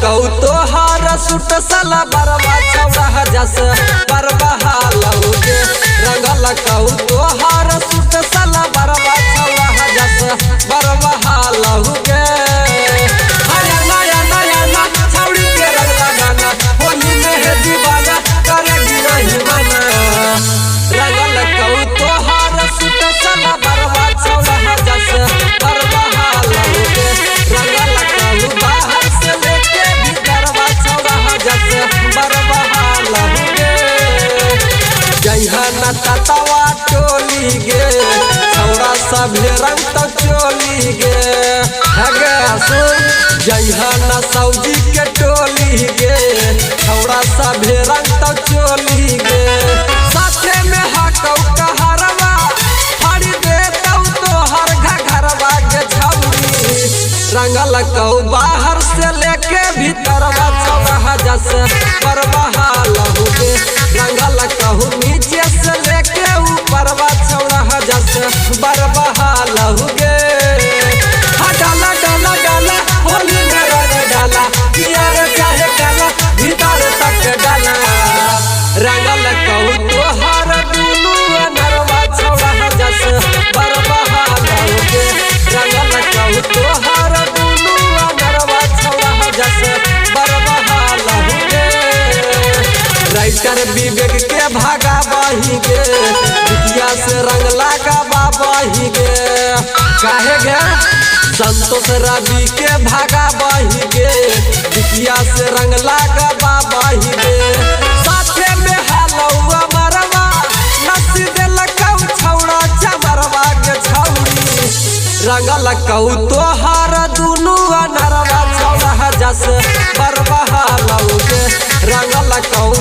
कहू तोहार सूट साला बरवा छौड़ा जस बरवा लहुगे। रंगल कहू तोहार सूट साला बरवा छौड़ा जस बरवा लहुगे। नया नया नया ना छौड़ी के रंग लगाना होली में है दीवाना करेगी नहीं मना। रंगल कहू तोहार सूट साला बरवा छौड़ा जस बरवा लहुगे। रंगल कहू बाहर से लेके भीतरवा छौड़ा जस बरवा लहुगे। जइहा न ततवा टोली गे छौड़ा सभे रंग तो चोली गे। हगे सुन जइहा न सौजी के टोली गे छौड़ा सभे रंग तो चोली गे। साथे में हकौ कहरवा फाड़ी देतौ तोहर घघरवा के छौड़ी। रंगल कहू बाहर से लेके भीतरवा छौड़ा जस बरवा लहुगे। रंगल कहू नीचे से लेके ऊपरवा छौड़ा जस बरवा लहुगे। डाला डाला डाला होली में रंग डाला पियर चाहे काला भीतर तक डाला। रंगल कहू तोहार दुनू नरवा छौड़ा जस बरवा लहुगे। रंगल कहू तोहार दुनू नरवा छौड़ा जस बरवा लहुगे। राइटर विवेक के भागा बही गे बिटिया से रंग लागा बही गे। काहे गे संतोष रवि के भागा बही गे बिटिया से रंग लागा बही गे। साथे में हलौआ मरवा नसी देलकौ छौड़ा चमरवा के छौड़ी। रंगल कहू तोहार दुनू नरवा छौड़ा जस बरवा लहुगे। रंगल कहू